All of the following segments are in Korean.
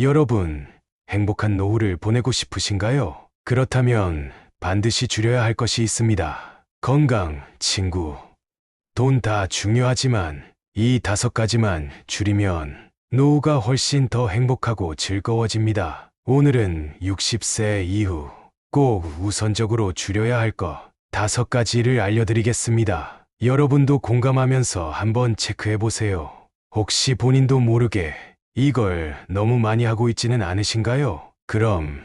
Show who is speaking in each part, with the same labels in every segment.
Speaker 1: 여러분, 행복한 노후를 보내고 싶으신가요? 그렇다면 반드시 줄여야 할 것이 있습니다. 건강, 친구, 돈 다 중요하지만 이 5가지만 줄이면 노후가 훨씬 더 행복하고 즐거워집니다. 오늘은 60세 이후 꼭 우선적으로 줄여야 할 것 5가지를 알려드리겠습니다. 여러분도 공감하면서 한번 체크해 보세요. 혹시 본인도 모르게 이걸 너무 많이 하고 있지는 않으신가요? 그럼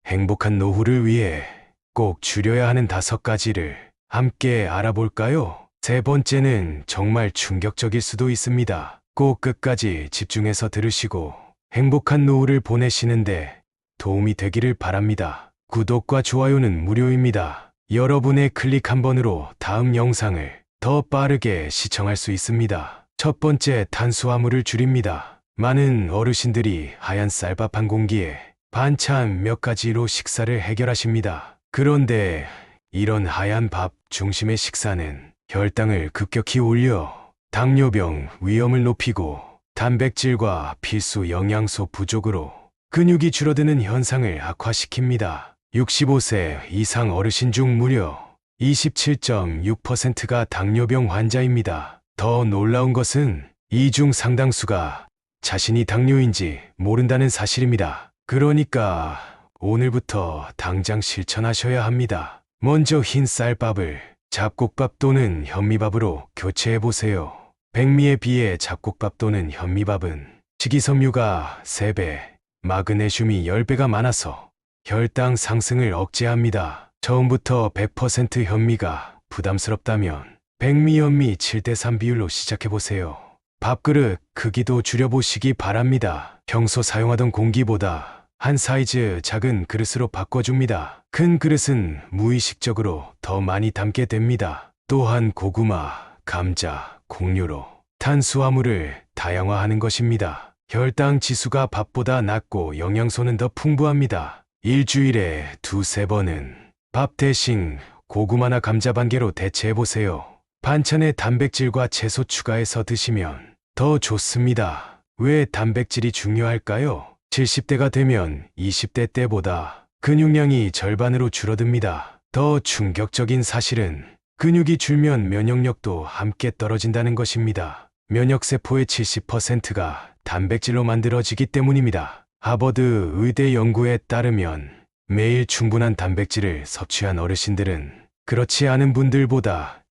Speaker 1: 행복한 노후를 위해 꼭 줄여야 하는 5가지를 함께 알아볼까요? 세 번째는 정말 충격적일 수도 있습니다. 꼭 끝까지 집중해서 들으시고 행복한 노후를 보내시는데 도움이 되기를 바랍니다. 구독과 좋아요는 무료입니다. 여러분의 클릭 한 번으로 다음 영상을 더 빠르게 시청할 수 있습니다. 첫 번째, 탄수화물을 줄입니다. 많은 어르신들이 하얀 쌀밥 한 공기에 반찬 몇 가지로 식사를 해결하십니다. 그런데 이런 하얀 밥 중심의 식사는 혈당을 급격히 올려 당뇨병 위험을 높이고 단백질과 필수 영양소 부족으로 근육이 줄어드는 현상을 악화시킵니다. 65세 이상 어르신 중 무려 27.6%가 당뇨병 환자입니다. 더 놀라운 것은 이 중 상당수가 자신이 당뇨인지 모른다는 사실입니다. 그러니까 오늘부터 당장 실천하셔야 합니다. 먼저 흰 쌀밥을 잡곡밥 또는 현미밥으로 교체해보세요. 백미에 비해 잡곡밥 또는 현미밥은 식이섬유가 3배, 마그네슘이 10배가 많아서 혈당 상승을 억제합니다. 처음부터 100% 현미가 부담스럽다면 백미 현미 7대3 비율로 시작해보세요. 밥그릇 크기도 줄여보시기 바랍니다. 평소 사용하던 공기보다 한 사이즈 작은 그릇으로 바꿔줍니다. 큰 그릇은 무의식적으로 더 많이 담게 됩니다. 또한 고구마, 감자, 곡류로 탄수화물을 다양화하는 것입니다. 혈당 지수가 밥보다 낮고 영양소는 더 풍부합니다. 일주일에 2~3번은 밥 대신 고구마나 감자 반개로 대체해보세요. 반찬에 단백질과 채소 추가해서 드시면 더 좋습니다. 왜 단백질이 중요할까요? 70대가 되면 20대 때보다 근육량이 절반으로 줄어듭니다. 더 충격적인 사실은 근육이 줄면 면역력도 함께 떨어진다는 것입니다. 면역세포의 70%가 단백질로 만들어지기 때문입니다. 하버드 의대 연구에 따르면 매일 충분한 단백질을 섭취한 어르신들은 그렇지 않은 분들보다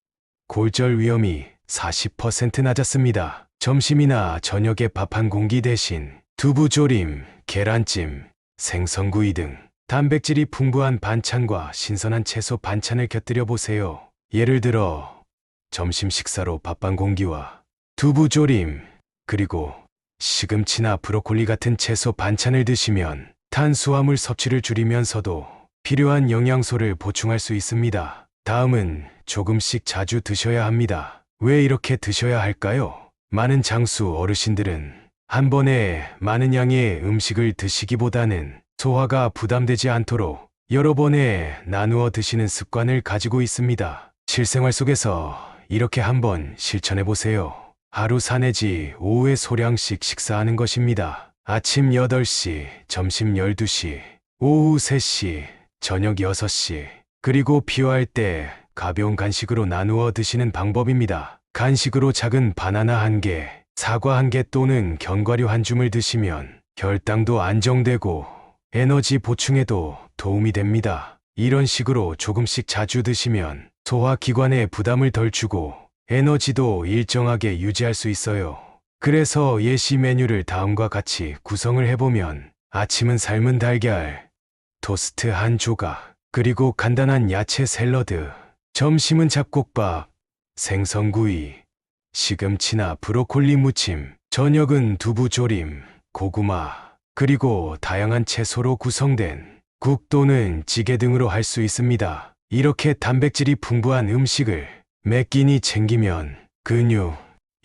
Speaker 1: 골절 위험이 40% 낮았습니다. 점심이나 저녁에 밥 한 공기 대신 두부조림, 계란찜, 생선구이 등 단백질이 풍부한 반찬과 신선한 채소 반찬을 곁들여 보세요. 예를 들어 점심 식사로 밥 한 공기와 두부조림, 그리고 시금치나 브로콜리 같은 채소 반찬을 드시면 탄수화물 섭취를 줄이면서도 필요한 영양소를 보충할 수 있습니다. 다음은 조금씩 자주 드셔야 합니다. 왜 이렇게 드셔야 할까요? 많은 장수 어르신들은 한 번에 많은 양의 음식을 드시기보다는 소화가 부담되지 않도록 여러 번에 나누어 드시는 습관을 가지고 있습니다. 실생활 속에서 이렇게 한번 실천해 보세요. 하루 4 내지 5회 소량씩 식사하는 것입니다. 아침 8시, 점심 12시, 오후 3시, 저녁 6시, 그리고 필요할 때 가벼운 간식으로 나누어 드시는 방법입니다. 간식으로 작은 바나나 1개, 사과 1개 또는 견과류 한 줌을 드시면 혈당도 안정되고 에너지 보충에도 도움이 됩니다. 이런 식으로 조금씩 자주 드시면 소화기관에 부담을 덜 주고 에너지도 일정하게 유지할 수 있어요. 그래서 예시 메뉴를 다음과 같이 구성을 해보면 아침은 삶은 달걀, 토스트 한 조각, 그리고 간단한 야채 샐러드, 점심은 잡곡밥, 생선구이, 시금치나 브로콜리 무침, 저녁은 두부조림, 고구마, 그리고 다양한 채소로 구성된 국 또는 찌개 등으로 할 수 있습니다. 이렇게 단백질이 풍부한 음식을 몇 끼니 챙기면 근육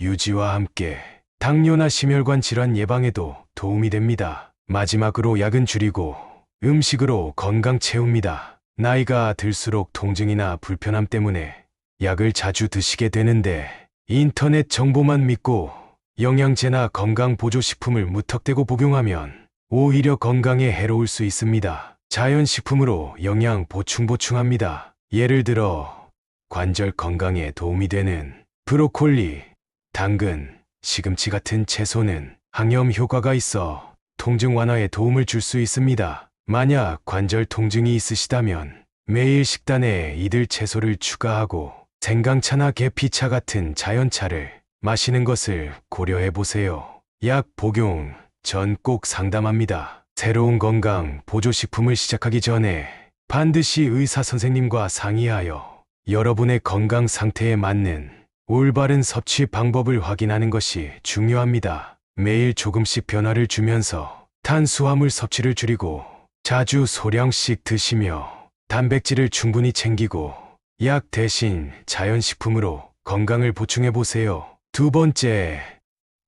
Speaker 1: 유지와 함께 당뇨나 심혈관 질환 예방에도 도움이 됩니다. 마지막으로 약은 줄이고 음식으로 건강 채웁니다. 나이가 들수록 통증이나 불편함 때문에 약을 자주 드시게 되는데 인터넷 정보만 믿고 영양제나 건강보조식품을 무턱대고 복용하면 오히려 건강에 해로울 수 있습니다. 자연식품으로 영양 보충합니다. 예를 들어 관절 건강에 도움이 되는 브로콜리, 당근, 시금치 같은 채소는 항염 효과가 있어 통증 완화에 도움을 줄 수 있습니다. 만약 관절 통증이 있으시다면 매일 식단에 이들 채소를 추가하고 생강차나 계피차 같은 자연차를 마시는 것을 고려해 보세요. 약 복용 전 꼭 상담합니다. 새로운 건강 보조식품을 시작하기 전에 반드시 의사 선생님과 상의하여 여러분의 건강 상태에 맞는 올바른 섭취 방법을 확인하는 것이 중요합니다. 매일 조금씩 변화를 주면서 탄수화물 섭취를 줄이고 자주 소량씩 드시며 단백질을 충분히 챙기고 약 대신 자연식품으로 건강을 보충해 보세요. 두 번째,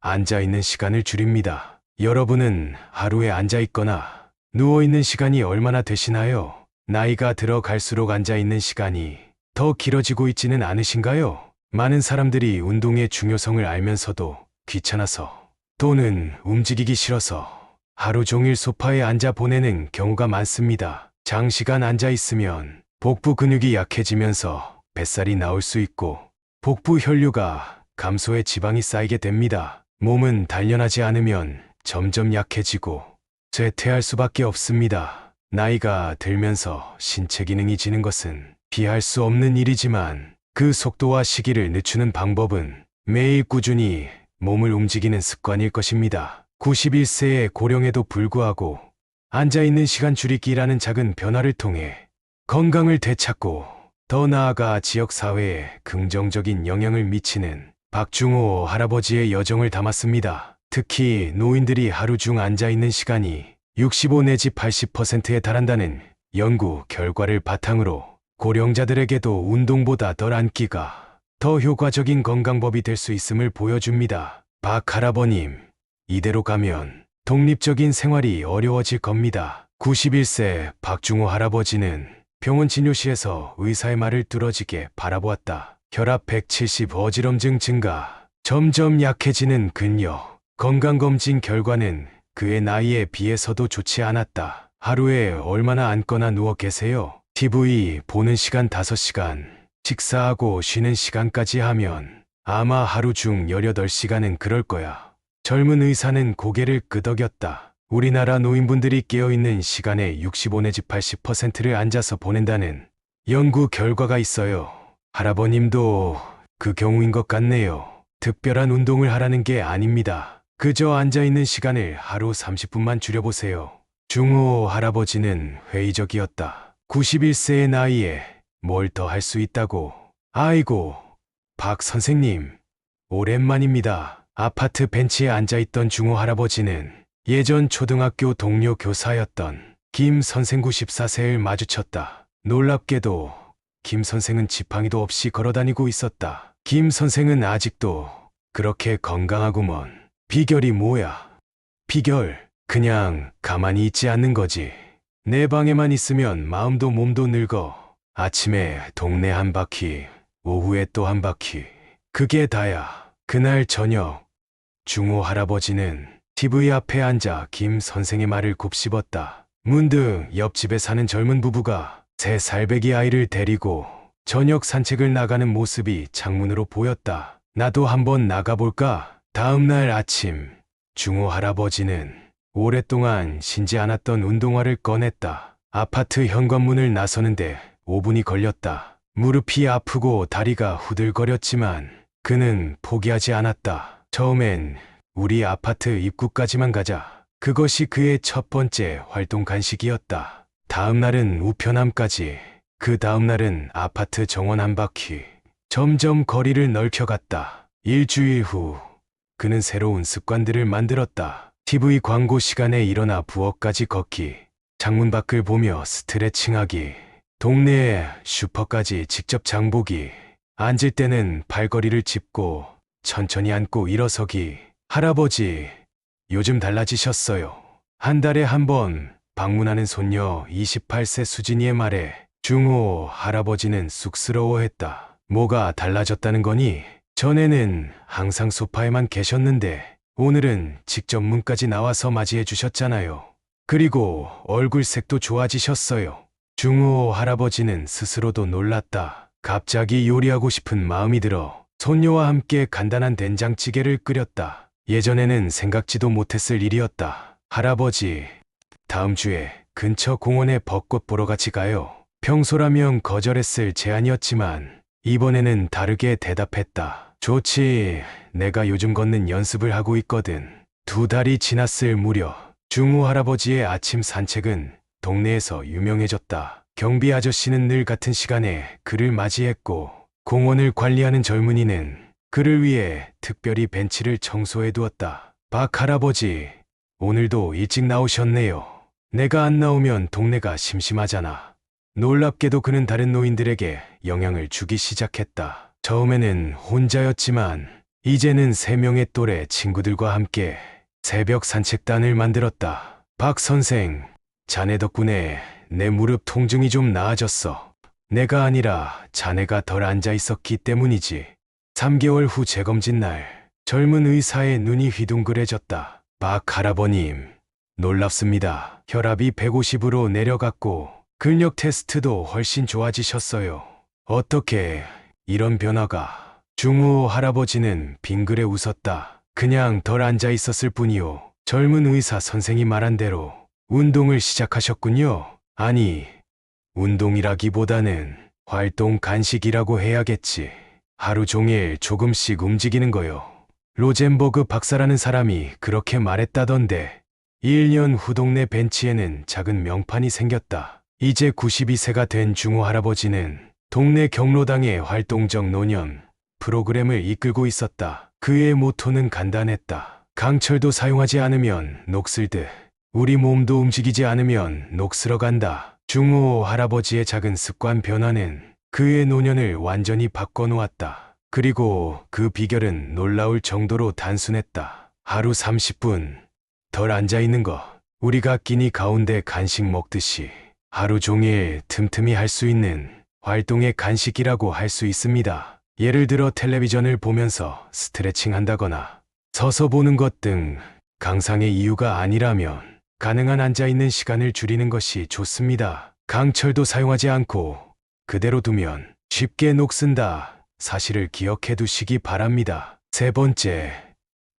Speaker 1: 앉아있는 시간을 줄입니다. 여러분은 하루에 앉아있거나 누워있는 시간이 얼마나 되시나요? 나이가 들어갈수록 앉아있는 시간이 더 길어지고 있지는 않으신가요? 많은 사람들이 운동의 중요성을 알면서도 귀찮아서 또는 움직이기 싫어서 하루 종일 소파에 앉아 보내는 경우가 많습니다. 장시간 앉아 있으면 복부 근육이 약해지면서 뱃살이 나올 수 있고 복부 혈류가 감소해 지방이 쌓이게 됩니다. 몸은 단련하지 않으면 점점 약해지고 쇠퇴할 수밖에 없습니다. 나이가 들면서 신체 기능이 지는 것은 피할 수 없는 일이지만 그 속도와 시기를 늦추는 방법은 매일 꾸준히 몸을 움직이는 습관일 것입니다. 91세의 고령에도 불구하고 앉아있는 시간 줄이기라는 작은 변화를 통해 건강을 되찾고 더 나아가 지역사회에 긍정적인 영향을 미치는 박중호 할아버지의 여정을 담았습니다. 특히 노인들이 하루 중 앉아있는 시간이 65 내지 80%에 달한다는 연구 결과를 바탕으로 고령자들에게도 운동보다 덜 앉기가 더 효과적인 건강법이 될 수 있음을 보여줍니다. 박 할아버님, 이대로 가면 독립적인 생활이 어려워질 겁니다. 91세 박중호 할아버지는 병원 진료실에서 의사의 말을 뚫어지게 바라보았다. 혈압 170, 어지럼증 증가, 점점 약해지는 근력, 건강검진 결과는 그의 나이에 비해서도 좋지 않았다. 하루에 얼마나 앉거나 누워 계세요? TV 보는 시간 5시간, 식사하고 쉬는 시간까지 하면 아마 하루 중 18시간은 그럴 거야. 젊은 의사는 고개를 끄덕였다. 우리나라 노인분들이 깨어있는 시간의 65 내지 80%를 앉아서 보낸다는 연구 결과가 있어요. 할아버님도 그 경우인 것 같네요. 특별한 운동을 하라는 게 아닙니다. 그저 앉아있는 시간을 하루 30분만 줄여보세요. 중호 할아버지는 회의적이었다. 91세의 나이에 뭘 더 할 수 있다고. 아이고, 박 선생님, 오랜만입니다. 아파트 벤치에 앉아있던 중호 할아버지는 예전 초등학교 동료 교사였던 김 선생 94세를 마주쳤다. 놀랍게도 김 선생은 지팡이도 없이 걸어다니고 있었다. 김 선생은 아직도 그렇게 건강하구먼. 비결이 뭐야? 비결, 그냥 가만히 있지 않는 거지. 내 방에만 있으면 마음도 몸도 늙어. 아침에 동네 한 바퀴, 오후에 또 한 바퀴. 그게 다야. 그날 저녁, 중호 할아버지는 TV 앞에 앉아 김 선생의 말을 곱씹었다. 문득 옆집에 사는 젊은 부부가 3살배기 아이를 데리고 저녁 산책을 나가는 모습이 창문으로 보였다. 나도 한번 나가볼까? 다음 날 아침, 중호 할아버지는 오랫동안 신지 않았던 운동화를 꺼냈다. 아파트 현관문을 나서는데 5분이 걸렸다. 무릎이 아프고 다리가 후들거렸지만 그는 포기하지 않았다. 처음엔 우리 아파트 입구까지만 가자. 그것이 그의 첫 번째 활동 간식이었다. 다음 날은 우편함까지, 그 다음 날은 아파트 정원 한 바퀴. 점점 거리를 넓혀갔다. 일주일 후 그는 새로운 습관들을 만들었다. TV 광고 시간에 일어나 부엌까지 걷기, 창문 밖을 보며 스트레칭하기, 동네에 슈퍼까지 직접 장보기, 앉을 때는 발걸이를 짚고 천천히 앉고 일어서기. 할아버지, 요즘 달라지셨어요. 한 달에 한 번 방문하는 손녀 28세 수진이의 말에 중호 할아버지는 쑥스러워했다. 뭐가 달라졌다는 거니? 전에는 항상 소파에만 계셨는데 오늘은 직접 문까지 나와서 맞이해 주셨잖아요. 그리고 얼굴색도 좋아지셨어요. 중우 할아버지는 스스로도 놀랐다. 갑자기 요리하고 싶은 마음이 들어 손녀와 함께 간단한 된장찌개를 끓였다. 예전에는 생각지도 못했을 일이었다. 할아버지, 다음 주에 근처 공원에 벚꽃 보러 같이 가요. 평소라면 거절했을 제안이었지만 이번에는 다르게 대답했다. 좋지. 내가 요즘 걷는 연습을 하고 있거든. 2달이 지났을 무렵 중우 할아버지의 아침 산책은 동네에서 유명해졌다. 경비 아저씨는 늘 같은 시간에 그를 맞이했고 공원을 관리하는 젊은이는 그를 위해 특별히 벤치를 청소해 두었다. 박 할아버지, 오늘도 일찍 나오셨네요. 내가 안 나오면 동네가 심심하잖아. 놀랍게도 그는 다른 노인들에게 영향을 주기 시작했다. 처음에는 혼자였지만 이제는 3명의 또래 친구들과 함께 새벽 산책단을 만들었다. 박 선생, 자네 덕분에 내 무릎 통증이 좀 나아졌어. 내가 아니라 자네가 덜 앉아 있었기 때문이지. 3개월 후 재검진 날 젊은 의사의 눈이 휘둥그레졌다. 박 할아버님, 놀랍습니다. 혈압이 150으로 내려갔고 근력 테스트도 훨씬 좋아지셨어요. 어떻게 이런 변화가? 중우 할아버지는 빙그레 웃었다. 그냥 덜 앉아 있었을 뿐이요. 젊은 의사 선생이 말한 대로 운동을 시작하셨군요. 아니, 운동이라기보다는 활동 간식이라고 해야겠지. 하루 종일 조금씩 움직이는 거요. 로젠버그 박사라는 사람이 그렇게 말했다던데. 1년 후 동네 벤치에는 작은 명판이 생겼다. 이제 92세가 된 중우 할아버지는 동네 경로당의 활동적 노년 프로그램을 이끌고 있었다. 그의 모토는 간단했다. 강철도 사용하지 않으면 녹슬듯 우리 몸도 움직이지 않으면 녹슬어 간다. 중우 할아버지의 작은 습관 변화는 그의 노년을 완전히 바꿔놓았다. 그리고 그 비결은 놀라울 정도로 단순했다. 하루 30분 덜 앉아있는 거. 우리가 끼니 가운데 간식 먹듯이 하루 종일 틈틈이 할 수 있는 활동의 간식이라고 할 수 있습니다. 예를 들어 텔레비전을 보면서 스트레칭 한다거나 서서 보는 것 등 강상의 이유가 아니라면 가능한 앉아있는 시간을 줄이는 것이 좋습니다. 강철도 사용하지 않고 그대로 두면 쉽게 녹슨다 사실을 기억해 두시기 바랍니다. 3번째,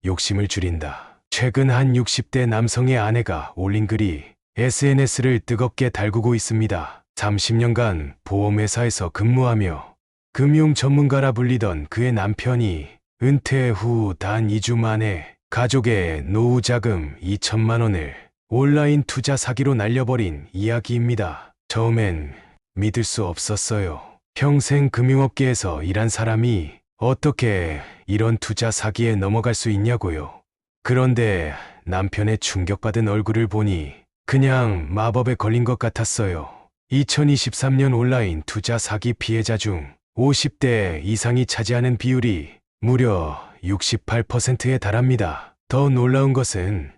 Speaker 1: 욕심을 줄인다. 최근 한 60대 남성의 아내가 올린 글이 SNS를 뜨겁게 달구고 있습니다. 30년간 보험회사에서 근무하며 금융 전문가라 불리던 그의 남편이 은퇴 후 단 2주 만에 가족의 노후 자금 2천만 원을 온라인 투자 사기로 날려버린 이야기입니다. 처음엔 믿을 수 없었어요. 평생 금융업계에서 일한 사람이 어떻게 이런 투자 사기에 넘어갈 수 있냐고요. 그런데 남편의 충격받은 얼굴을 보니 그냥 마법에 걸린 것 같았어요. 2023년 온라인 투자 사기 피해자 중 50대 이상이 차지하는 비율이 무려 68%에 달합니다. 더 놀라운 것은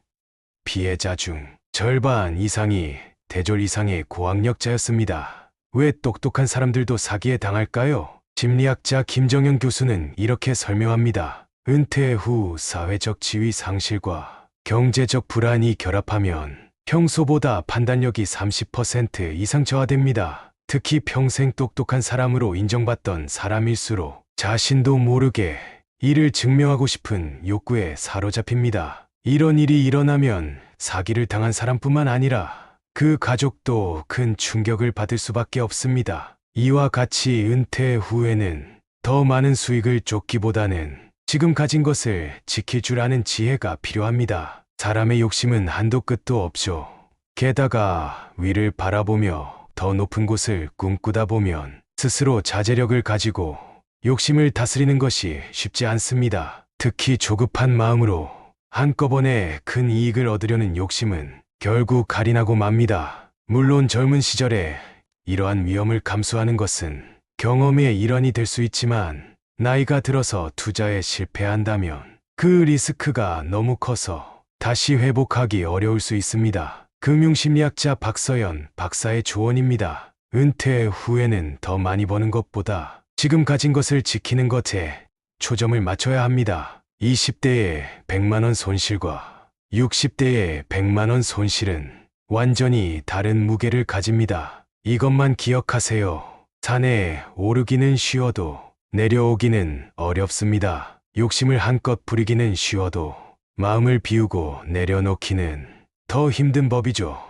Speaker 1: 피해자 중 절반 이상이 대졸 이상의 고학력자였습니다. 왜 똑똑한 사람들도 사기에 당할까요? 심리학자 김정현 교수는 이렇게 설명합니다. 은퇴 후 사회적 지위 상실과 경제적 불안이 결합하면 평소보다 판단력이 30% 이상 저하됩니다. 특히 평생 똑똑한 사람으로 인정받던 사람일수록 자신도 모르게 이를 증명하고 싶은 욕구에 사로잡힙니다. 이런 일이 일어나면 사기를 당한 사람뿐만 아니라 그 가족도 큰 충격을 받을 수밖에 없습니다. 이와 같이 은퇴 후에는 더 많은 수익을 쫓기보다는 지금 가진 것을 지킬 줄 아는 지혜가 필요합니다. 사람의 욕심은 한도 끝도 없죠. 게다가 위를 바라보며 더 높은 곳을 꿈꾸다 보면 스스로 자제력을 가지고 욕심을 다스리는 것이 쉽지 않습니다. 특히 조급한 마음으로 한꺼번에 큰 이익을 얻으려는 욕심은 결국 할인하고 맙니다. 물론 젊은 시절에 이러한 위험을 감수하는 것은 경험의 일환이 될 수 있지만 나이가 들어서 투자에 실패한다면 그 리스크가 너무 커서 다시 회복하기 어려울 수 있습니다. 금융심리학자 박서연 박사의 조언입니다. 은퇴 후에는 더 많이 버는 것보다 지금 가진 것을 지키는 것에 초점을 맞춰야 합니다. 20대의 100만 원 손실과 60대의 100만 원 손실은 완전히 다른 무게를 가집니다. 이것만 기억하세요. 산에 오르기는 쉬워도 내려오기는 어렵습니다. 욕심을 한껏 부리기는 쉬워도 마음을 비우고 내려놓기는 더 힘든 법이죠.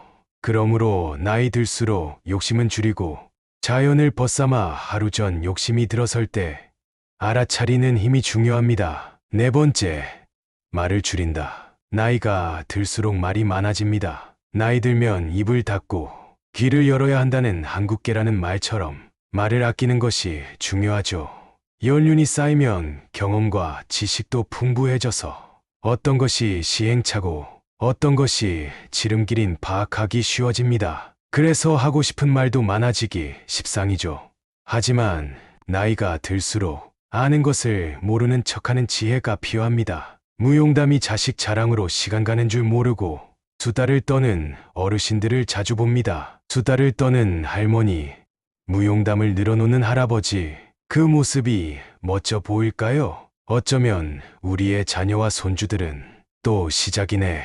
Speaker 1: 그러므로 나이 들수록 욕심은 줄이고 자연을 벗삼아 하루 전 욕심이 들어설 때 알아차리는 힘이 중요합니다. 네 번째, 말을 줄인다. 나이가 들수록 말이 많아집니다. 나이 들면 입을 닫고 귀를 열어야 한다는 한국계라는 말처럼 말을 아끼는 것이 중요하죠. 연륜이 쌓이면 경험과 지식도 풍부해져서 어떤 것이 시행착오, 어떤 것이 지름길인 파악하기 쉬워집니다. 그래서 하고 싶은 말도 많아지기 십상이죠. 하지만 나이가 들수록 아는 것을 모르는 척하는 지혜가 필요합니다. 무용담이 자식 자랑으로 시간 가는 줄 모르고 수다를 떠는 어르신들을 자주 봅니다. 수다를 떠는 할머니, 무용담을 늘어놓는 할아버지, 그 모습이 멋져 보일까요? 어쩌면 우리의 자녀와 손주들은 또 시작이네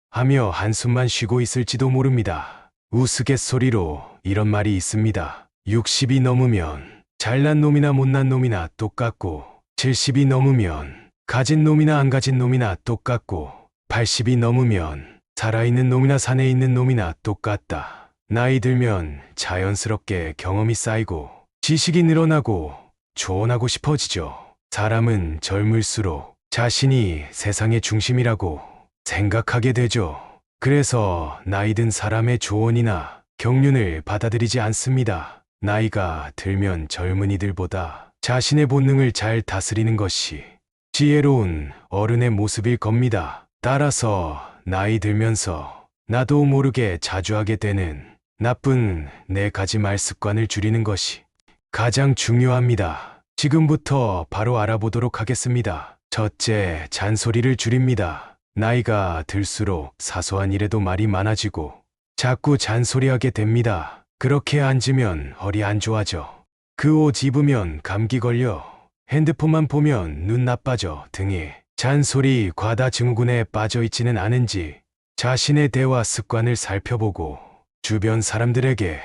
Speaker 1: 하며 한숨만 쉬고 있을지도 모릅니다. 우스갯소리로 이런 말이 있습니다. 60이 넘으면 잘난 놈이나 못난 놈이나 똑같고 70이 넘으면 가진 놈이나 안 가진 놈이나 똑같고 80이 넘으면 살아있는 놈이나 산에 있는 놈이나 똑같다. 나이 들면 자연스럽게 경험이 쌓이고 지식이 늘어나고 조언하고 싶어지죠. 사람은 젊을수록 자신이 세상의 중심이라고 생각하게 되죠. 그래서 나이 든 사람의 조언이나 격륜을 받아들이지 않습니다. 나이가 들면 젊은이들보다 자신의 본능을 잘 다스리는 것이 지혜로운 어른의 모습일 겁니다. 따라서 나이 들면서 나도 모르게 자주 하게 되는 나쁜 4가지 말 습관을 줄이는 것이 가장 중요합니다. 지금부터 바로 알아보도록 하겠습니다. 첫째, 잔소리를 줄입니다. 나이가 들수록 사소한 일에도 말이 많아지고 자꾸 잔소리하게 됩니다. 그렇게 앉으면 허리 안 좋아져. 그 옷 입으면 감기 걸려. 핸드폰만 보면 눈 나빠져 등의 잔소리 과다 증후군에 빠져 있지는 않은지 자신의 대화 습관을 살펴보고 주변 사람들에게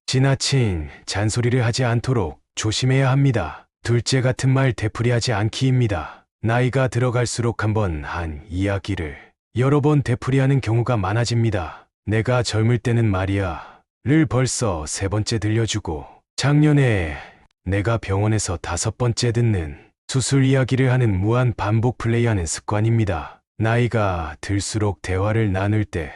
Speaker 1: 지나친 잔소리를 하지 않도록 조심해야 합니다. 둘째, 같은 말 되풀이하지 않기입니다. 나이가 들어갈수록 한번 한 이야기를 여러 번 되풀이하는 경우가 많아집니다. 내가 젊을 때는 말이야 를 벌써 3번째 들려주고 작년에 내가 병원에서 5번째 듣는 수술 이야기를 하는 무한 반복 플레이하는 습관입니다. 나이가 들수록 대화를 나눌 때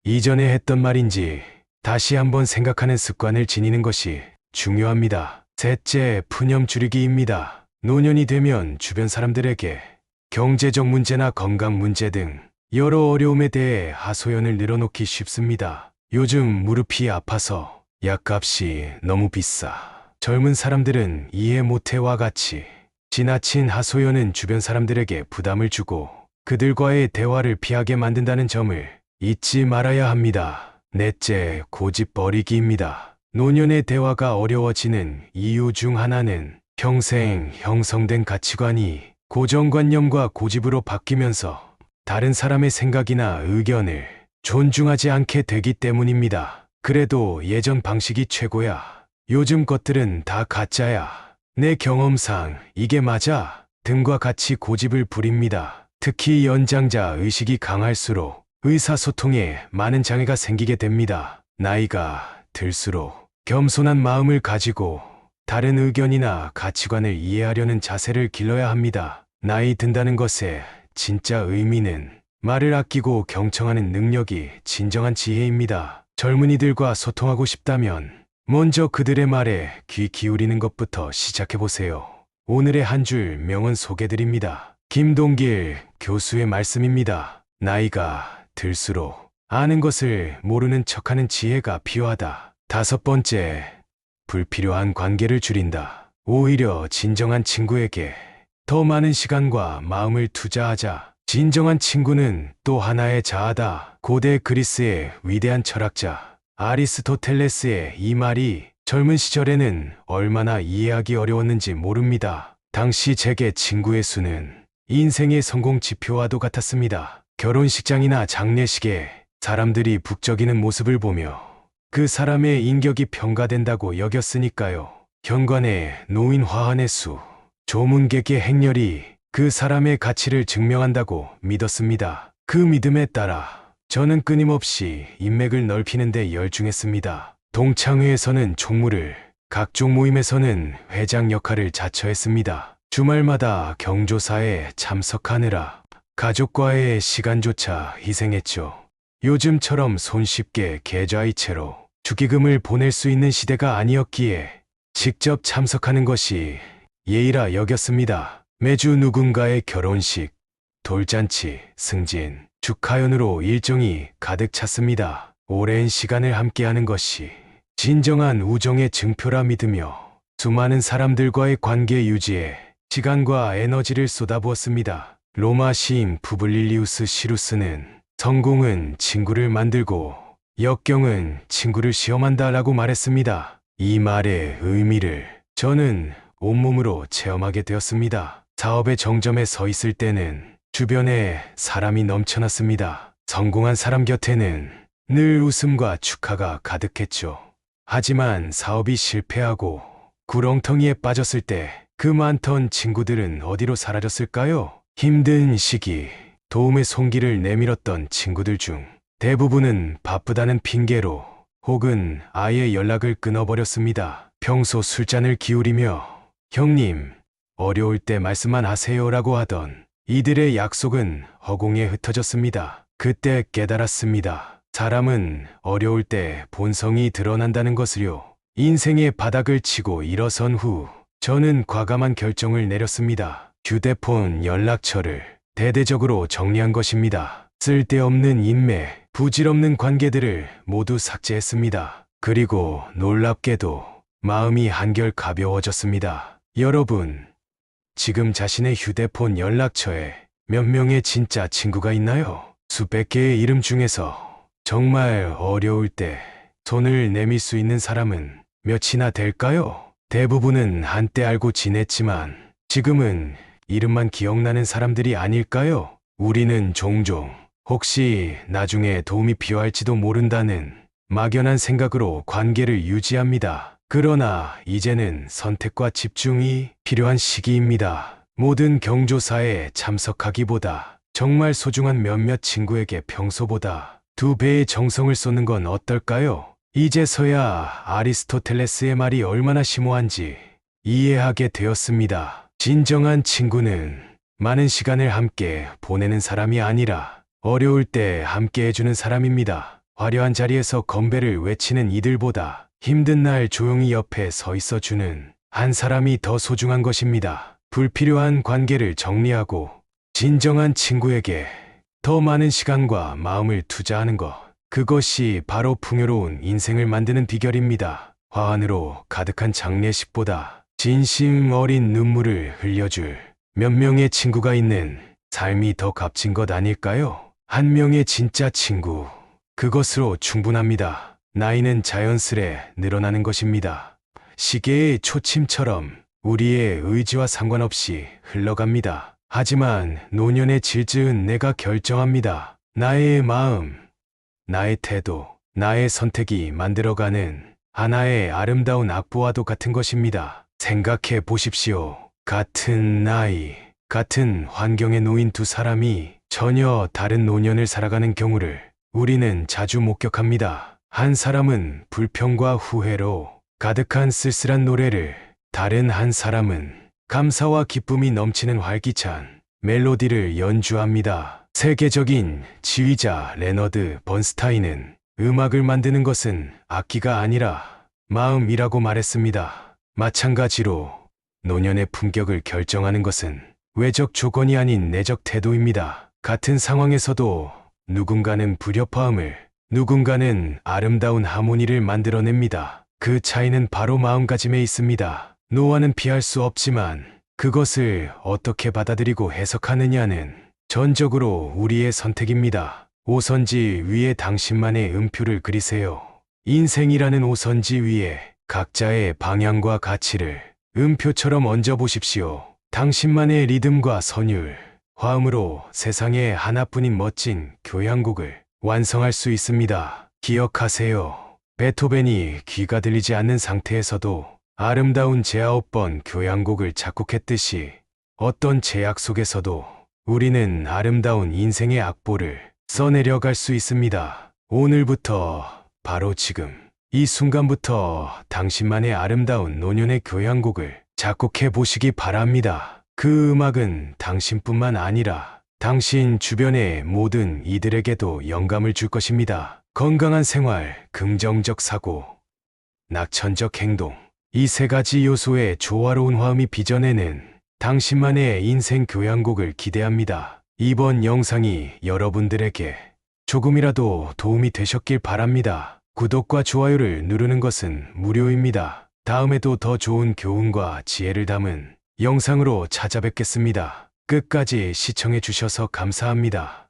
Speaker 1: 이전에 했던 말인지 다시 한번 생각하는 습관을 지니는 것이 중요합니다. 셋째, 푸념 줄이기입니다. 노년이 되면 주변 사람들에게 경제적 문제나 건강 문제 등 여러 어려움에 대해 하소연을 늘어놓기 쉽습니다. 요즘 무릎이 아파서 약값이 너무 비싸. 젊은 사람들은 이해 못해와 같이 지나친 하소연은 주변 사람들에게 부담을 주고 그들과의 대화를 피하게 만든다는 점을 잊지 말아야 합니다. 넷째, 고집 버리기입니다. 노년의 대화가 어려워지는 이유 중 하나는 평생 형성된 가치관이 고정관념과 고집으로 바뀌면서 다른 사람의 생각이나 의견을 존중하지 않게 되기 때문입니다. 그래도 예전 방식이 최고야. 요즘 것들은 다 가짜야. 내 경험상 이게 맞아. 등과 같이 고집을 부립니다. 특히 연장자 의식이 강할수록 의사소통에 많은 장애가 생기게 됩니다. 나이가 들수록 겸손한 마음을 가지고 다른 의견이나 가치관을 이해하려는 자세를 길러야 합니다. 나이 든다는 것의 진짜 의미는 말을 아끼고 경청하는 능력이 진정한 지혜입니다. 젊은이들과 소통하고 싶다면 먼저 그들의 말에 귀 기울이는 것부터 시작해보세요. 오늘의 한 줄 명언 소개드립니다. 김동길 교수의 말씀입니다. 나이가 들수록 아는 것을 모르는 척하는 지혜가 필요하다. 5번째, 불필요한 관계를 줄인다. 오히려 진정한 친구에게 더 많은 시간과 마음을 투자하자. 진정한 친구는 또 하나의 자아다. 고대 그리스의 위대한 철학자 아리스토텔레스의 이 말이 젊은 시절에는 얼마나 이해하기 어려웠는지 모릅니다. 당시 제게 친구의 수는 인생의 성공 지표와도 같았습니다. 결혼식장이나 장례식에 사람들이 북적이는 모습을 보며 그 사람의 인격이 평가된다고 여겼으니까요. 현관에 놓인 화환의 수, 조문객의 행렬이 그 사람의 가치를 증명한다고 믿었습니다. 그 믿음에 따라 저는 끊임없이 인맥을 넓히는 데 열중했습니다. 동창회에서는 총무를, 각종 모임에서는 회장 역할을 자처했습니다. 주말마다 경조사에 참석하느라 가족과의 시간조차 희생했죠. 요즘처럼 손쉽게 계좌이체로 축의금을 보낼 수 있는 시대가 아니었기에 직접 참석하는 것이 예의라 여겼습니다. 매주 누군가의 결혼식, 돌잔치, 승진, 축하연으로 일정이 가득 찼습니다. 오랜 시간을 함께하는 것이 진정한 우정의 증표라 믿으며 수많은 사람들과의 관계 유지에 시간과 에너지를 쏟아부었습니다. 로마 시인 푸블릴리우스 시루스는 성공은 친구를 만들고 역경은 친구를 시험한다라고 말했습니다. 이 말의 의미를 저는 온몸으로 체험하게 되었습니다. 사업의 정점에 서 있을 때는 주변에 사람이 넘쳐났습니다. 성공한 사람 곁에는 늘 웃음과 축하가 가득했죠. 하지만 사업이 실패하고 구렁텅이에 빠졌을 때 그 많던 친구들은 어디로 사라졌을까요? 힘든 시기, 도움의 손길을 내밀었던 친구들 중 대부분은 바쁘다는 핑계로 혹은 아예 연락을 끊어버렸습니다. 평소 술잔을 기울이며 형님, 어려울 때 말씀만 하세요라고 하던 이들의 약속은 허공에 흩어졌습니다. 그때 깨달았습니다. 사람은 어려울 때 본성이 드러난다는 것을요. 인생의 바닥을 치고 일어선 후 저는 과감한 결정을 내렸습니다. 휴대폰 연락처를 대대적으로 정리한 것입니다. 쓸데없는 인맥, 부질없는 관계들을 모두 삭제했습니다. 그리고 놀랍게도 마음이 한결 가벼워졌습니다. 여러분, 지금 자신의 휴대폰 연락처에 몇 명의 진짜 친구가 있나요? 수백 개의 이름 중에서 정말 어려울 때 손을 내밀 수 있는 사람은 몇이나 될까요? 대부분은 한때 알고 지냈지만 지금은 이름만 기억나는 사람들이 아닐까요? 우리는 종종 혹시 나중에 도움이 필요할지도 모른다는 막연한 생각으로 관계를 유지합니다. 그러나 이제는 선택과 집중이 필요한 시기입니다. 모든 경조사에 참석하기보다 정말 소중한 몇몇 친구에게 평소보다 2배의 정성을 쏟는 건 어떨까요? 이제서야 아리스토텔레스의 말이 얼마나 심오한지 이해하게 되었습니다. 진정한 친구는 많은 시간을 함께 보내는 사람이 아니라 어려울 때 함께 해주는 사람입니다. 화려한 자리에서 건배를 외치는 이들보다 힘든 날 조용히 옆에 서 있어주는 한 사람이 더 소중한 것입니다. 불필요한 관계를 정리하고 진정한 친구에게 더 많은 시간과 마음을 투자하는 것. 그것이 바로 풍요로운 인생을 만드는 비결입니다. 화환으로 가득한 장례식보다 진심 어린 눈물을 흘려줄 몇 명의 친구가 있는 삶이 더 값진 것 아닐까요? 한 명의 진짜 친구, 그것으로 충분합니다. 나이는 자연스레 늘어나는 것입니다. 시계의 초침처럼 우리의 의지와 상관없이 흘러갑니다. 하지만 노년의 질증은 내가 결정합니다. 나의 마음, 나의 태도, 나의 선택이 만들어가는 하나의 아름다운 악보와도 같은 것입니다. 생각해 보십시오. 같은 나이, 같은 환경에 놓인 두 사람이 전혀 다른 노년을 살아가는 경우를 우리는 자주 목격합니다. 한 사람은 불평과 후회로 가득한 쓸쓸한 노래를, 다른 한 사람은 감사와 기쁨이 넘치는 활기찬 멜로디를 연주합니다. 세계적인 지휘자 레너드 번스타인은 음악을 만드는 것은 악기가 아니라 마음이라고 말했습니다. 마찬가지로 노년의 품격을 결정하는 것은 외적 조건이 아닌 내적 태도입니다. 같은 상황에서도 누군가는 불협화음을, 누군가는 아름다운 하모니를 만들어냅니다. 그 차이는 바로 마음가짐에 있습니다. 노화는 피할 수 없지만 그것을 어떻게 받아들이고 해석하느냐는 전적으로 우리의 선택입니다. 오선지 위에 당신만의 음표를 그리세요. 인생이라는 오선지 위에 각자의 방향과 가치를 음표처럼 얹어 보십시오. 당신만의 리듬과 선율, 화음으로 세상에 하나뿐인 멋진 교향곡을 완성할 수 있습니다. 기억하세요. 베토벤이 귀가 들리지 않는 상태에서도 아름다운 제9번 교향곡을 작곡했듯이 어떤 제약 속에서도 우리는 아름다운 인생의 악보를 써내려갈 수 있습니다. 오늘부터, 바로 지금, 이 순간부터 당신만의 아름다운 노년의 교향곡을 작곡해 보시기 바랍니다. 그 음악은 당신뿐만 아니라 당신 주변의 모든 이들에게도 영감을 줄 것입니다. 건강한 생활, 긍정적 사고, 낙천적 행동. 이 세 가지 요소의 조화로운 화음이 빚어내는 당신만의 인생 교향곡을 기대합니다. 이번 영상이 여러분들에게 조금이라도 도움이 되셨길 바랍니다. 구독과 좋아요를 누르는 것은 무료입니다. 다음에도 더 좋은 교훈과 지혜를 담은 영상으로 찾아뵙겠습니다. 끝까지 시청해 주셔서 감사합니다.